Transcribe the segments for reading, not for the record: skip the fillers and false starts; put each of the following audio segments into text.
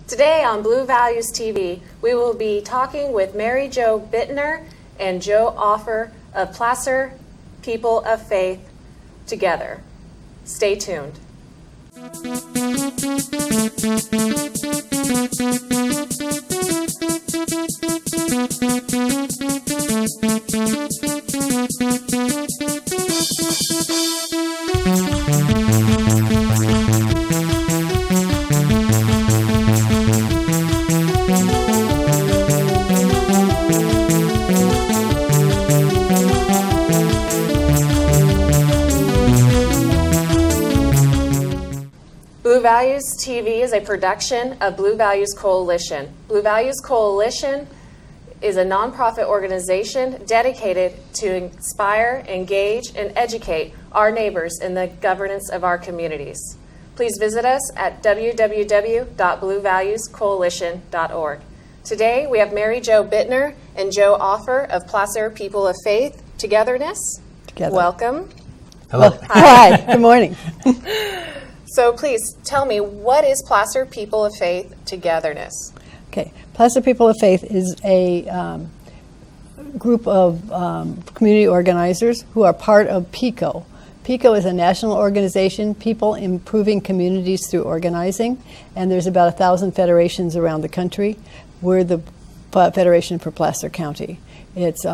Today on Blue Values TV, we will be talking with Mary Jo Buettner and Joe Offer of Placer People of Faith together. Stay tuned. Blue Values TV is a production of Blue Values Coalition. Blue Values Coalition is a nonprofit organization dedicated to inspire, engage, and educate our neighbors in the governance of our communities. Please visit us at www.bluevaluescoalition.org. Today we have Mary Jo Buettner and Joe Offer of Placer People of Faith Togetherness. Together. Welcome. Hello. Hi. Good morning. So please tell me, what is Placer People of Faith Togetherness? Okay. Placer People of Faith is a group of community organizers who are part of PICO. PICO is a national organization, People Improving Communities Through Organizing, and there's about 1,000 federations around the country. We're the Federation for Placer County. It's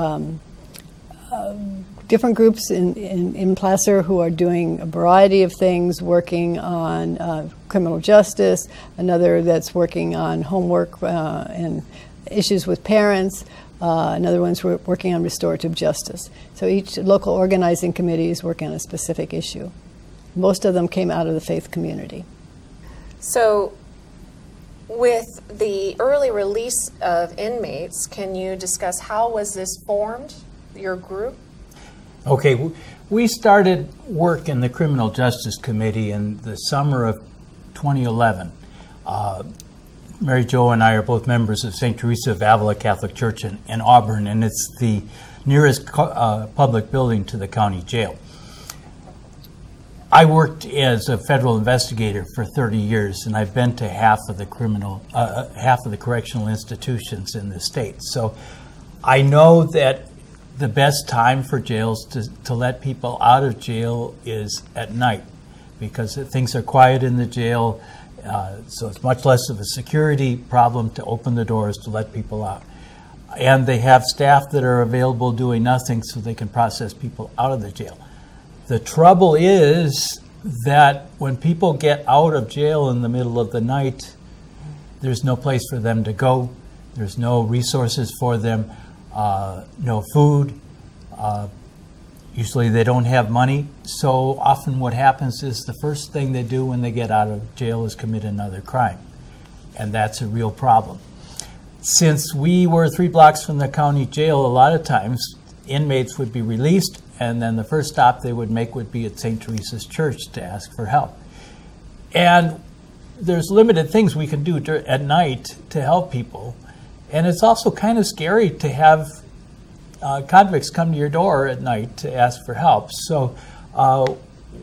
different groups in Placer who are doing a variety of things, working on criminal justice, another that's working on homework and issues with parents, another one's working on restorative justice. So each local organizing committee is working on a specific issue. Most of them came out of the faith community. So with the early release of inmates, can you discuss how was this formed, your group? Okay, we started work in the Criminal Justice Committee in the summer of 2011. Mary Jo and I are both members of St. Teresa of Avila Catholic Church in Auburn, and it's the nearest public building to the county jail. I worked as a federal investigator for 30 years, and I've been to half of the correctional institutions in the state. So I know that the best time for jails to let people out of jail is at night, because things are quiet in the jail, so it's much less of a security problem to open the doors to let people out. And they have staff that are available doing nothing so they can process people out of the jail. The trouble is that when people get out of jail in the middle of the night, there's no place for them to go, there's no resources for them, no food, usually they don't have money, so often what happens is the first thing they do when they get out of jail is commit another crime, and that's a real problem. Since we were 3 blocks from the county jail, a lot of times inmates would be released, and then the first stop they would make would be at St. Teresa's Church to ask for help. And there's limited things we can do at night to help people. And it's also kind of scary to have convicts come to your door at night to ask for help. So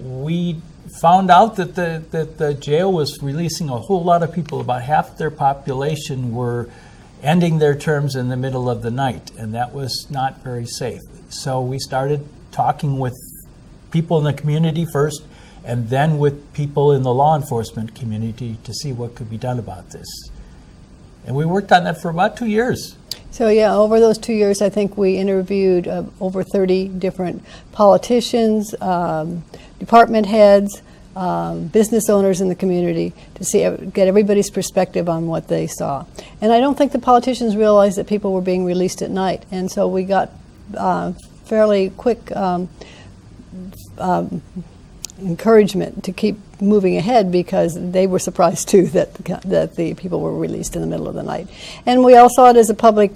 we found out that the jail was releasing a whole lot of people. About half their population were ending their terms in the middle of the night, and that was not very safe. So we started talking with people in the community first, and then with people in the law enforcement community to see what could be done about this. And we worked on that for about 2 years. So yeah, over those 2 years, I think we interviewed over 30 different politicians, department heads, business owners in the community to get everybody's perspective on what they saw. And I don't think the politicians realized that people were being released at night. And so we got fairly quick encouragement to keep moving ahead, because they were surprised too that the people were released in the middle of the night. And we all saw it as a public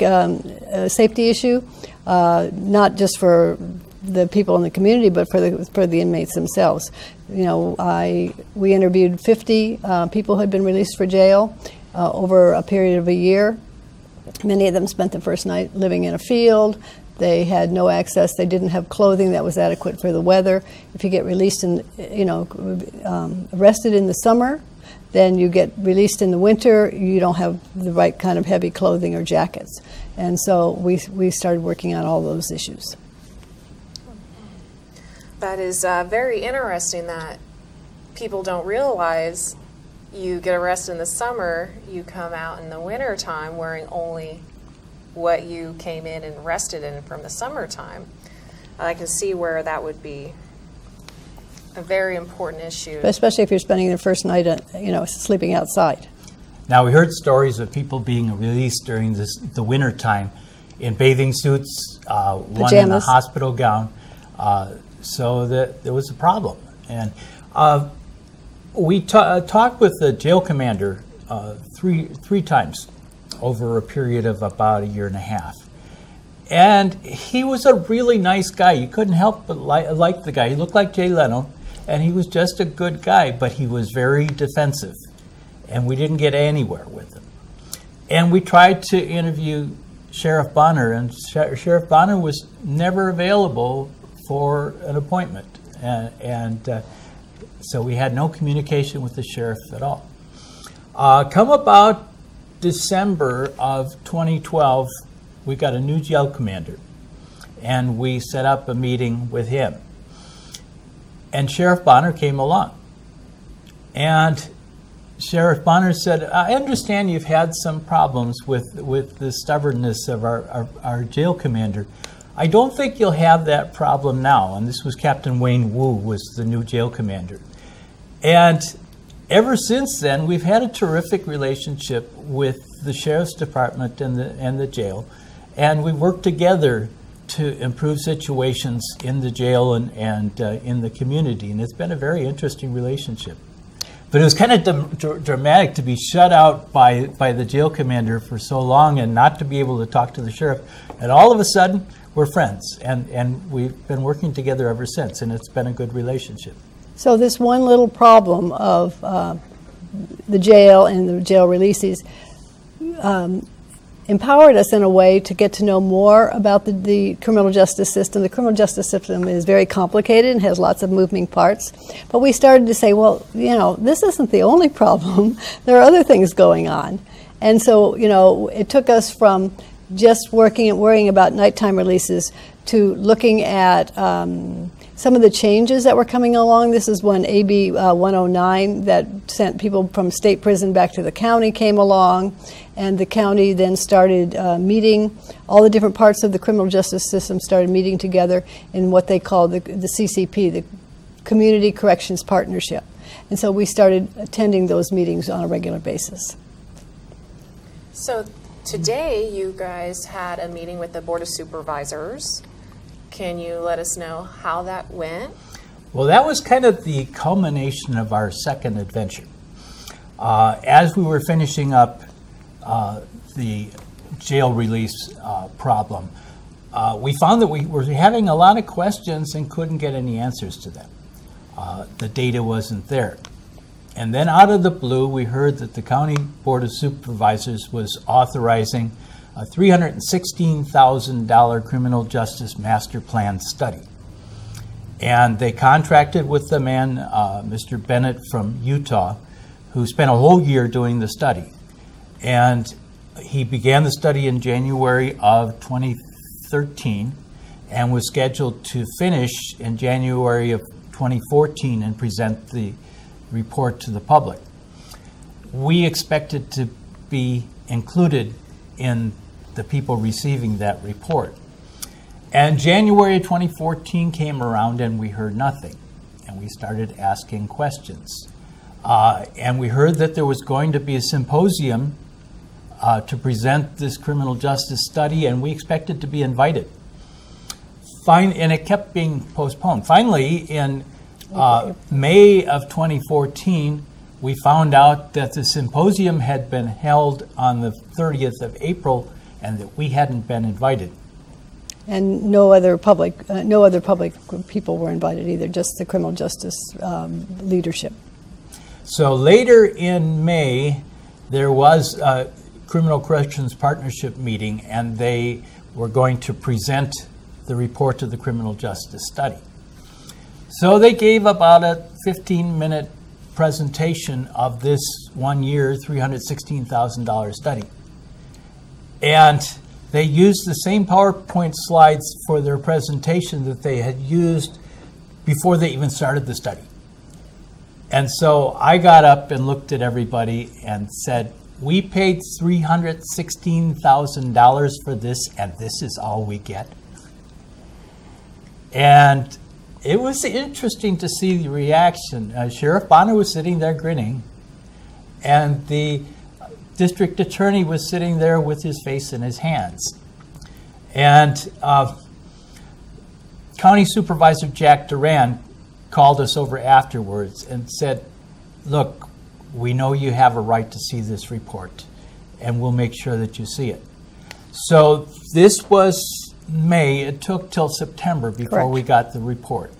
safety issue, not just for the people in the community, but for the inmates themselves. You know, we interviewed 50 people who had been released for jail over a period of a year. Many of them spent the first night living in a field. They had no access. They didn't have clothing that was adequate for the weather. If you get released in, arrested in the summer, then you get released in the winter. You don't have the right kind of heavy clothing or jackets. And so we started working on all those issues. That is very interesting that people don't realize you get arrested in the summer, you come out in the winter time wearing only what you came in and arrested in from the summertime. I can see where that would be a very important issue. Especially if you're spending the first night, sleeping outside. Now, we heard stories of people being released during the winter time in bathing suits, one in a hospital gown, so that there was a problem. And we talked with the jail commander three times over a period of about 1.5 years. And he was a really nice guy. You couldn't help but like the guy. He looked like Jay Leno, and he was just a good guy, but he was very defensive, and we didn't get anywhere with him. And we tried to interview Sheriff Buettner, and Sheriff Buettner was never available for an appointment. So we had no communication with the sheriff at all. Come about December of 2012, we got a new jail commander, and we set up a meeting with him. And Sheriff Buettner came along. And Sheriff Buettner said, I understand you've had some problems with the stubbornness of our jail commander. I don't think you'll have that problem now. And this was Captain Wayne Wu, was the new jail commander. And ever since then, we've had a terrific relationship with the Sheriff's Department and the jail. And we work together to improve situations in the jail and in the community. And it's been a very interesting relationship. But it was kind of dramatic to be shut out by the jail commander for so long and not to be able to talk to the sheriff. And all of a sudden, we're friends. And we've been working together ever since. And it's been a good relationship. So this one little problem of the jail and the jail releases empowered us in a way to get to know more about the criminal justice system. The criminal justice system is very complicated and has lots of moving parts. But we started to say, well, this isn't the only problem. There are other things going on. And so, it took us from just working and worrying about nighttime releases to looking at some of the changes that were coming along. This is when AB 109 that sent people from state prison back to the county came along, and the county then started meeting. All the different parts of the criminal justice system started meeting together in what they call the CCP, the Community Corrections Partnership. And so we started attending those meetings on a regular basis. So today you guys had a meeting with the Board of Supervisors. Can you let us know how that went? Well, that was kind of the culmination of our second adventure. As we were finishing up the jail release problem, we found that we were having a lot of questions and couldn't get any answers to them. The data wasn't there. And then out of the blue, we heard that the County Board of Supervisors was authorizing a $316,000 criminal justice master plan study. And they contracted with the man, Mr. Bennett from Utah, who spent a whole year doing the study. And he began the study in January of 2013 and was scheduled to finish in January of 2014 and present the report to the public. We expected to be included in the people receiving that report. And January 2014 came around and we heard nothing. And we started asking questions. And we heard that there was going to be a symposium to present this criminal justice study, and we expected to be invited. And it kept being postponed. Finally, in May of 2014, we found out that the symposium had been held on the 30th of April and that we hadn't been invited. And no other public people were invited either, just the criminal justice leadership. So later in May, there was a Criminal Corrections Partnership meeting, and they were going to present the report of the criminal justice study. So they gave about a 15-minute presentation of this 1 year, $316,000 study. And they used the same PowerPoint slides for their presentation that they had used before they even started the study. And so I got up and looked at everybody and said, we paid $316,000 for this, and this is all we get. And it was interesting to see the reaction. Sheriff Bonner was sitting there grinning, and the district attorney was sitting there with his face in his hands. And County Supervisor Jack Duran called us over afterwards and said, look, we know you have a right to see this report, and we'll make sure that you see it. So this was May. It took till September before Correct. we got the report.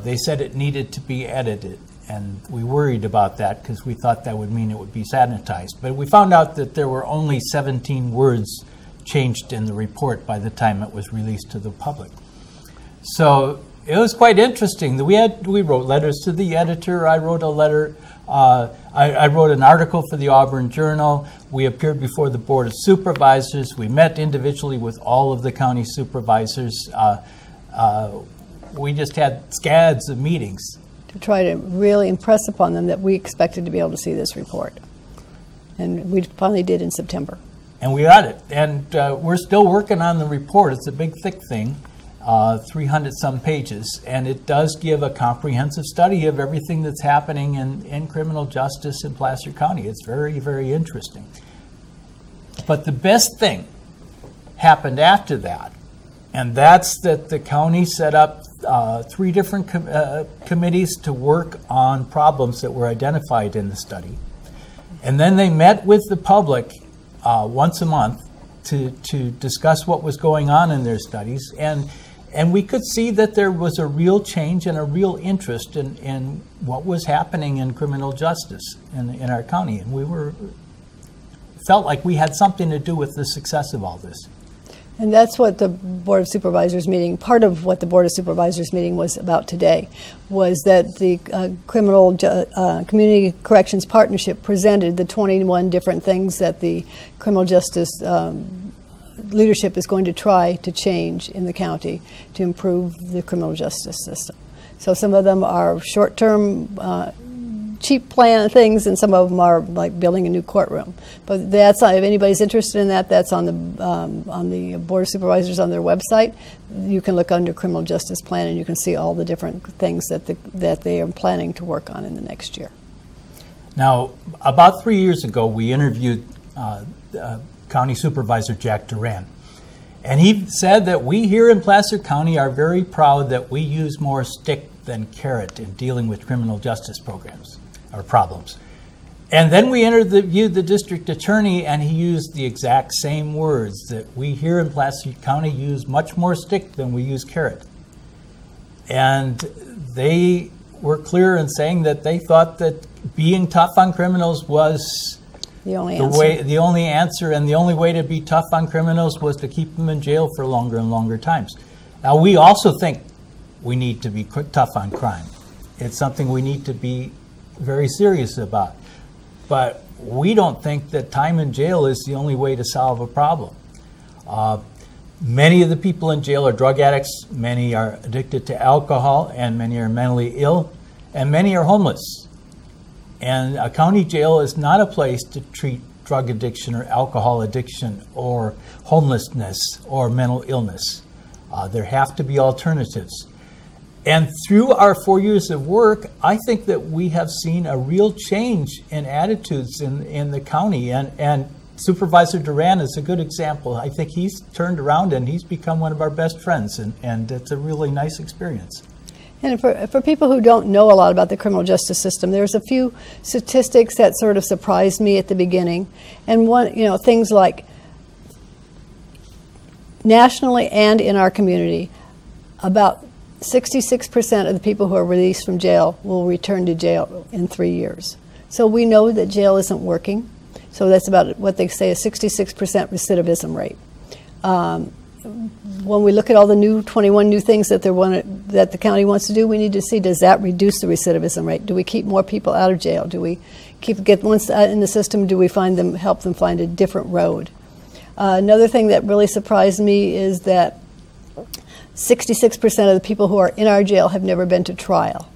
They said it needed to be edited, and we worried about that because we thought that would mean it would be sanitized. But we found out that there were only 17 words changed in the report by the time it was released to the public. So it was quite interesting. We wrote letters to the editor. I wrote a letter. I wrote an article for the Auburn Journal. We appeared before the Board of Supervisors. We met individually with all of the county supervisors. We just had scads of meetings. To try to really impress upon them that we expected to be able to see this report. And we finally did in September. And we got it. And we're still working on the report. It's a big, thick thing, 300-some pages. And it does give a comprehensive study of everything that's happening in criminal justice in Placer County. It's very, very interesting. But the best thing happened after that, and that's that the county set up 3 different committees to work on problems that were identified in the study. And then they met with the public once a month to discuss what was going on in their studies. And we could see that there was a real change and a real interest in what was happening in criminal justice in our county. And we felt like we had something to do with the success of all this. And that's what the Board of Supervisors meeting, part of what the Board of Supervisors meeting was about today, was that the Community Corrections Partnership presented the 21 different things that the criminal justice leadership is going to try to change in the county to improve the criminal justice system. So some of them are short-term cheap plan things, and some of them are like building a new courtroom. But that's if anybody's interested in that, that's on the Board of Supervisors on their website. You can look under criminal justice plan, and you can see all the different things that they are planning to work on in the next year. Now, about 3 years ago, we interviewed County Supervisor Jack Duran, and he said that we here in Placer County are very proud that we use more stick than carrot in dealing with criminal justice programs or problems. And then we interviewed the district attorney, and he used the exact same words, that we here in Placer County use much more stick than we use carrot. And they were clear in saying that they thought that being tough on criminals was the only answer, and the only way to be tough on criminals was to keep them in jail for longer and longer times. Now, we also think we need to be tough on crime. It's something we need to be very serious about. But we don't think that time in jail is the only way to solve a problem. Many of the people in jail are drug addicts, many are addicted to alcohol, and many are mentally ill, and many are homeless. And a county jail is not a place to treat drug addiction or alcohol addiction or homelessness or mental illness. There have to be alternatives. And through our 4 years of work, I think that we have seen a real change in attitudes in the county. And Supervisor Duran is a good example. I think he's turned around and he's become one of our best friends. And it's a really nice experience. And for people who don't know a lot about the criminal justice system, there's a few statistics that sort of surprised me at the beginning. And one, things like nationally and in our community, about 66% of the people who are released from jail will return to jail in 3 years. So we know that jail isn't working. So that's about what they say, a 66% recidivism rate. when we look at all the 21 new things that that the county wants to do, we need to see, does that reduce the recidivism rate? Do we keep more people out of jail? Do we get ones in the system? Do we help them find a different road? Another thing that really surprised me is that 66% of the people who are in our jail have never been to trial.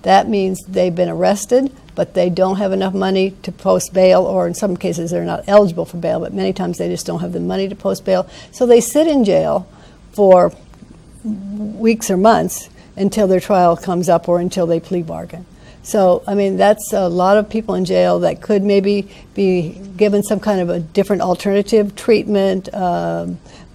That means they've been arrested, but they don't have enough money to post bail, or in some cases they're not eligible for bail, but many times they just don't have the money to post bail. So they sit in jail for weeks or months until their trial comes up or until they plea bargain. So, I mean, that's a lot of people in jail that could maybe be given some kind of a different alternative treatment,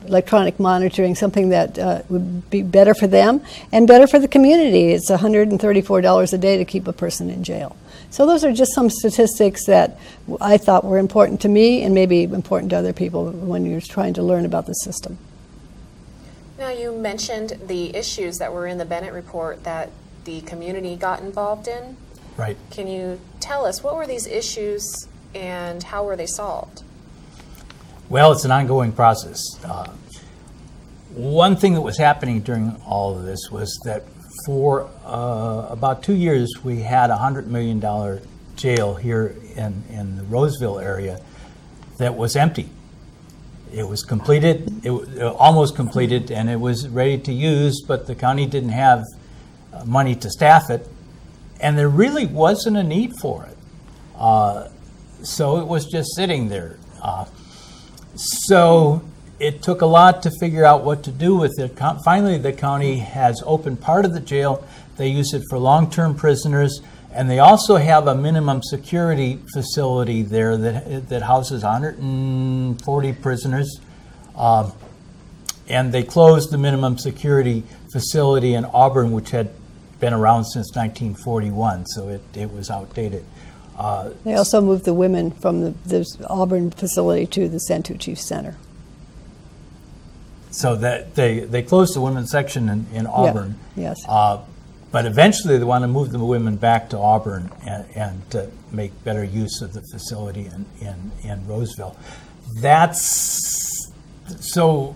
electronic monitoring, something that would be better for them and better for the community. It's $134 a day to keep a person in jail. So those are just some statistics that I thought were important to me and maybe important to other people when you're trying to learn about the system. Now, you mentioned the issues that were in the Bennett report that the community got involved in. Right. Can you tell us, what were these issues and how were they solved? Well, it's an ongoing process. One thing that was happening during all of this was that for about 2 years, we had a $100 million jail here in the Roseville area that was empty. It was completed, almost completed, and it was ready to use, but the county didn't have money to staff it, and there really wasn't a need for it. So it was just sitting there. So it took a lot to figure out what to do with it. Finally, the county has opened part of the jail. They use it for long-term prisoners, and they also have a minimum security facility there that houses 140 prisoners. And they closed the minimum security facility in Auburn, which had been around since 1941, so it was outdated. They also moved the women from the Auburn facility to the Santucci Center. So that they closed the women's section in Auburn. Yeah, yes. But eventually they want to move the women back to Auburn and to make better use of the facility in Roseville. So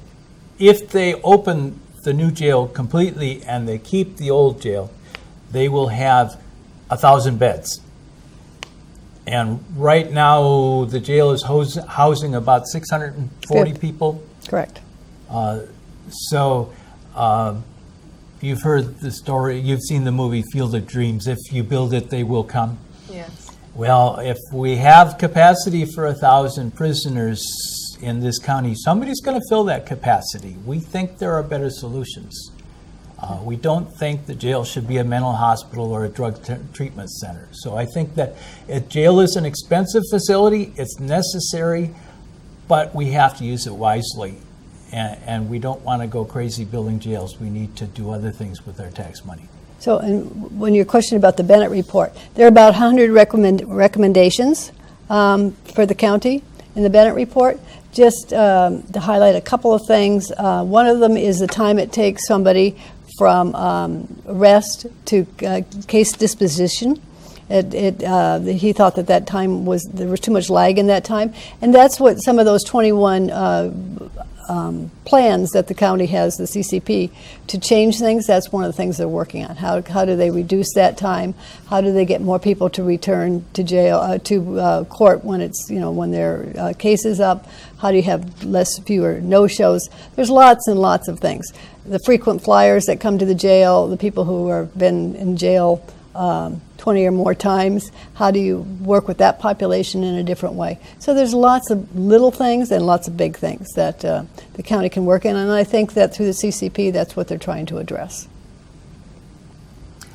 if they open the new jail completely and they keep the old jail, they will have 1,000 beds. And right now the jail is housing about 640 people. Correct. You've heard the story, you've seen the movie Field of Dreams. If you build it, they will come. Yes. Well, if we have capacity for 1,000 prisoners in this county, somebody's going to fill that capacity. We think there are better solutions. We don't think the jail should be a mental hospital or a drug treatment center. So I think that jail is an expensive facility. It's necessary, but we have to use it wisely. And we don't want to go crazy building jails. We need to do other things with our tax money. So, and when your question about the Bennett report, there are about 100 recommendations for the county in the Bennett report. Just to highlight a couple of things, one of them is the time it takes somebody from arrest to case disposition. He thought that time there was too much lag in that time, and that's what some of those 21 plans that the county has, the CCP, to change things. That's one of the things they're working on. How do they reduce that time? How do they get more people to return to jail, to court when it's when their case is up? How do you have fewer no-shows? There's lots and lots of things. The frequent flyers that come to the jail, the people who have been in jail 20 or more times, how do you work with that population in a different way? So there's lots of little things and lots of big things that the county can work in, and I think that through the CCP, that's what they're trying to address.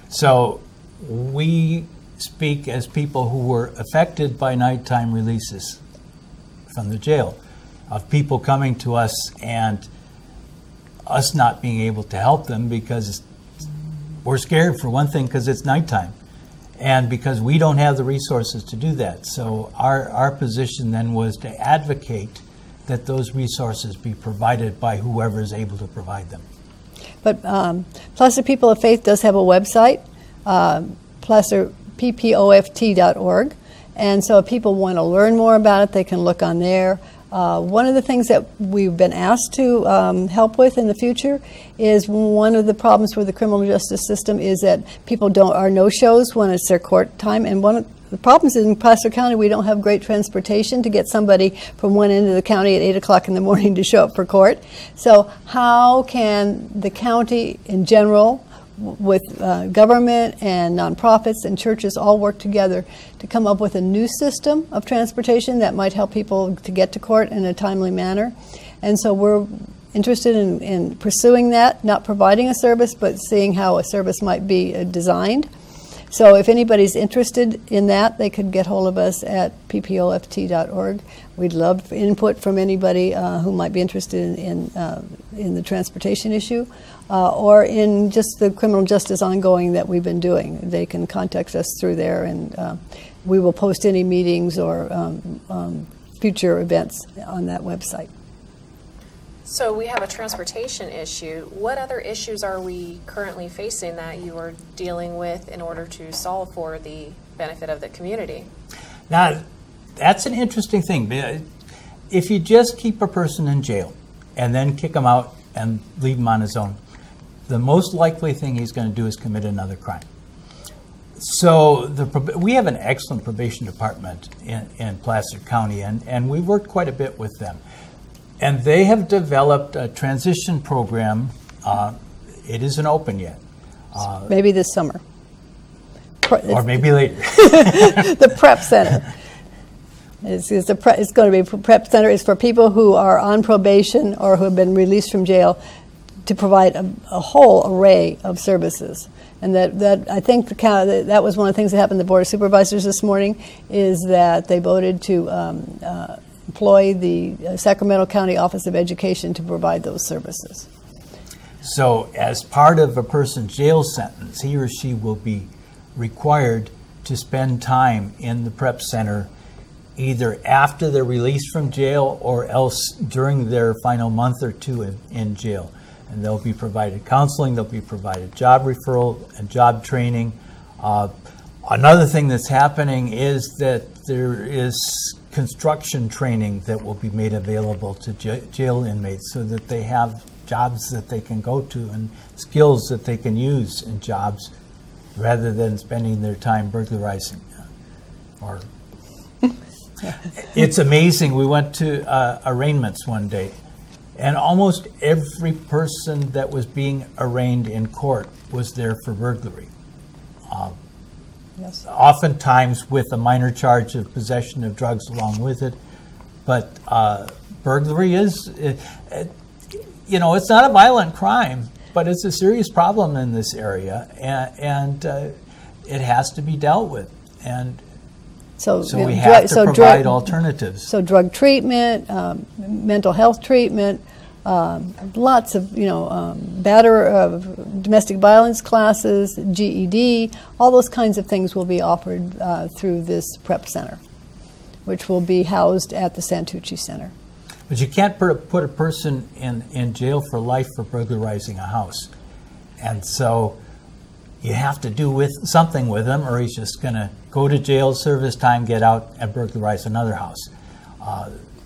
So we speak as people who were affected by nighttime releases from the jail, of people coming to us and us not being able to help them because we're scared, for one thing, because it's nighttime, and because we don't have the resources to do that. So our position then was to advocate that those resources be provided by whoever is able to provide them. But Placer People of Faith does have a website, PPOFT.org, and so if people want to learn more about it, they can look on there. One of the things that we've been asked to help with in the future is one of the problems with the criminal justice system is that people are no-shows when it's their court time. And one of the problems is in Placer County we don't have great transportation to get somebody from one end of the county at 8 o'clock in the morning to show up for court. So how can the county in general, with government and nonprofits and churches all work together to come up with a new system of transportation that might help people to get to court in a timely manner? And so we're interested in pursuing that, not providing a service, but seeing how a service might be designed. So if anybody's interested in that, they could get hold of us at ppoft.org. We'd love input from anybody who might be interested in the transportation issue or in just the criminal justice ongoing that we've been doing. They can contact us through there, and we will post any meetings or future events on that website. So we have a transportation issue. What other issues are we currently facing that you are dealing with in order to solve for the benefit of the community? Now, that's an interesting thing. If you just keep a person in jail and then kick him out and leave him on his own, the most likely thing he's going to do is commit another crime. So we have an excellent probation department in Placer County, and we worked quite a bit with them. And they have developed a transition program. It isn't open yet. Maybe this summer. Or maybe later. The PrEP Center. It's going to be PrEP Center. It's for people who are on probation or who have been released from jail to provide a whole array of services. And that I think that was one of the things that happened to the Board of Supervisors this morning, is that they voted to employ the Sacramento County Office of Education to provide those services. So as part of a person's jail sentence, he or she will be required to spend time in the PrEP Center either after they're released from jail or else during their final month or two in jail. And they'll be provided counseling, they'll be provided job referral and job training. Another thing that's happening is that there is construction training that will be made available to jail inmates so that they have jobs that they can go to and skills that they can use in jobs rather than spending their time burglarizing. It's amazing. We went to arraignments one day, and almost every person that was being arraigned in court was there for burglary. Yes. Oftentimes with a minor charge of possession of drugs along with it. But burglary is, you know, it's not a violent crime, but it's a serious problem in this area, and it has to be dealt with. And so we have to provide alternatives. So drug treatment, mental health treatment, lots of, domestic violence classes, GED, all those kinds of things will be offered through this PrEP Center, which will be housed at the Santucci Center. But you can't put a person in jail for life for burglarizing a house. And so you have to do something with him, or he's just going to go to jail, serve his time, get out, and burglarize another house.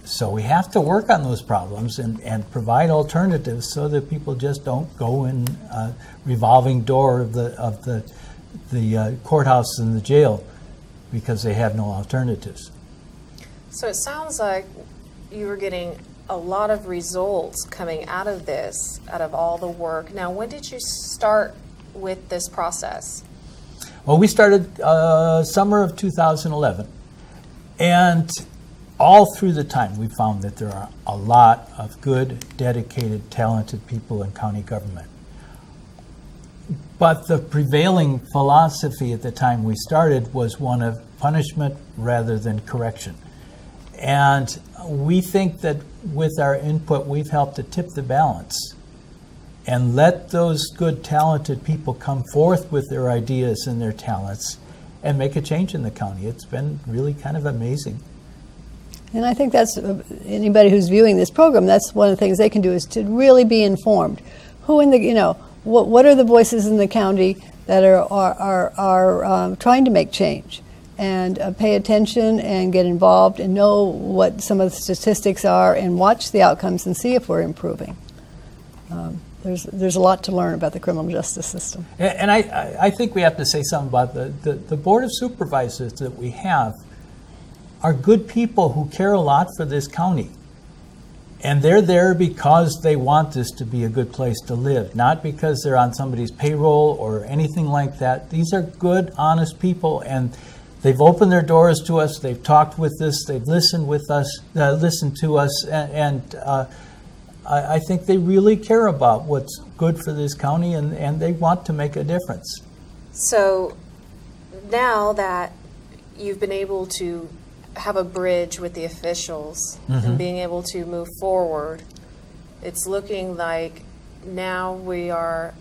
So we have to work on those problems and provide alternatives so that people just don't go in a revolving door of the courthouse and the jail because they have no alternatives. So it sounds like you were getting a lot of results coming out of this, out of all the work. Now, when did you start with this process? Well, we started summer of 2011, and all through the time we found that there are a lot of good, dedicated, talented people in county government. But the prevailing philosophy at the time we started was one of punishment rather than correction. And we think that with our input, we've helped to tip the balance and let those good, talented people come forth with their ideas and their talents and make a change in the county. It's been really kind of amazing. And I think that's, anybody who's viewing this program, that's one of the things they can do is to really be informed. Who in the, what are the voices in the county that are trying to make change? and pay attention and get involved and know what some of the statistics are and watch the outcomes and see if we're improving. There's a lot to learn about the criminal justice system. And I think we have to say something about the Board of Supervisors that we have are good people who care a lot for this county. And they're there because they want this to be a good place to live, not because they're on somebody's payroll or anything like that. These are good, honest people, and they've opened their doors to us. They've talked with us. They've listened with us, listened to us, and I think they really care about what's good for this county, and they want to make a difference. So now that you've been able to have a bridge with the officials and being able to move forward, it's looking like now we are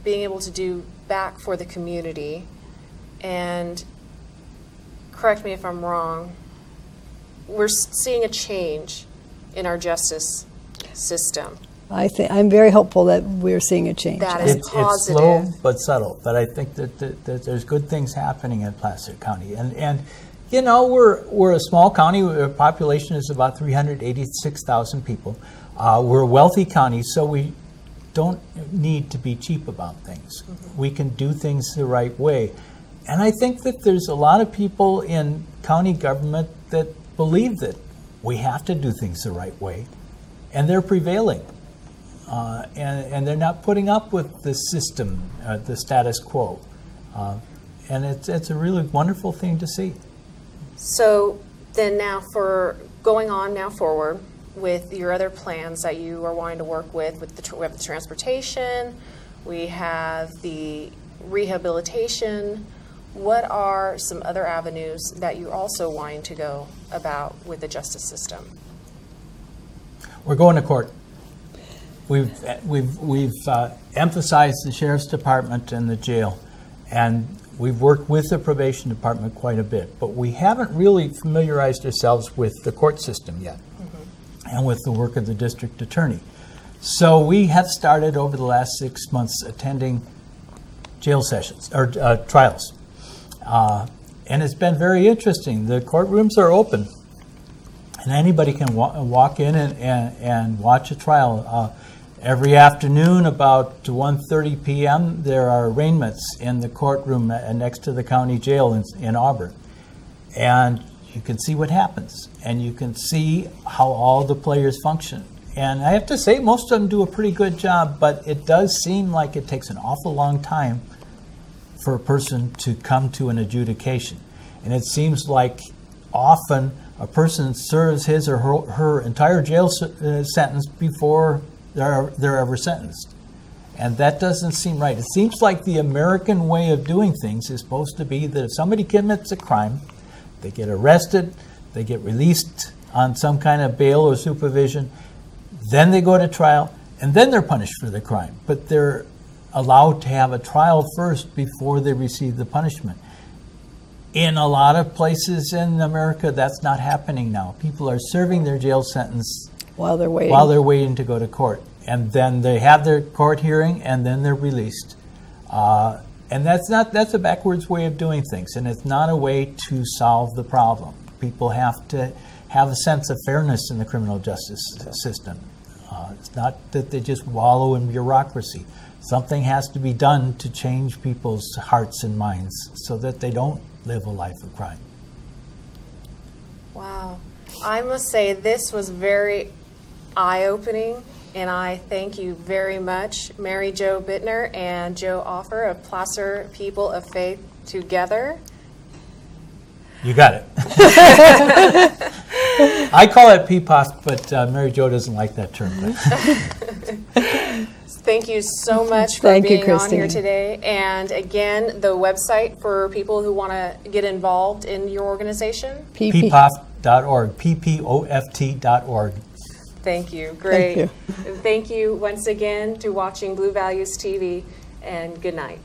being able to do back for the community. And correct me if I'm wrong, we're seeing a change in our justice system. I'm very hopeful that we're seeing a change. That is positive. It's slow but subtle, but I think that there's good things happening in Placer County. And you know, we're a small county. Our population is about 386,000 people. We're a wealthy county, so we don't need to be cheap about things. We can do things the right way. And I think that there's a lot of people in county government that believe that we have to do things the right way, and they're prevailing. And they're not putting up with the system, the status quo. And it's a really wonderful thing to see. So then now for going on now forward with your other plans that you are wanting to work with we have the transportation, we have the rehabilitation. What are some other avenues that you're also wanting to go about with the justice system? We're going to court. We've emphasized the Sheriff's Department and the jail, and we've worked with the Probation Department quite a bit, but we haven't really familiarized ourselves with the court system yet and with the work of the district attorney. So we have started over the last 6 months attending jail sessions, or trials. And it's been very interesting. The courtrooms are open, and anybody can walk in and watch a trial. Every afternoon about 1:30 p.m. there are arraignments in the courtroom next to the county jail in Auburn. And you can see what happens, and you can see how all the players function. And I have to say, most of them do a pretty good job, but it does seem like it takes an awful long time for a person to come to an adjudication. And it seems like often a person serves his or her entire jail sentence before they're ever sentenced. And that doesn't seem right. It seems like the American way of doing things is supposed to be that if somebody commits a crime, they get arrested, they get released on some kind of bail or supervision, then they go to trial, and then they're punished for the crime. But they're allowed to have a trial first before they receive the punishment. In a lot of places in America, that's not happening now. People are serving their jail sentence while they're waiting to go to court. And then they have their court hearing, and then they're released. And that's a backwards way of doing things, and it's not a way to solve the problem. People have to have a sense of fairness in the criminal justice system. It's not that they just wallow in bureaucracy. Something has to be done to change people's hearts and minds so that they don't live a life of crime. Wow. I must say this was very eye-opening, and I thank you very much, Mary Jo Buettner and Joe Offer of Placer People of Faith Together. You got it. I call it PPOF, but Mary Jo doesn't like that term. Thank you so much for being on here today. And again, the website for people who want to get involved in your organization? PPOF.org, PPOFT.org. Thank you. Great. Thank you. Thank you once again to watching Blue Values TV, and good night.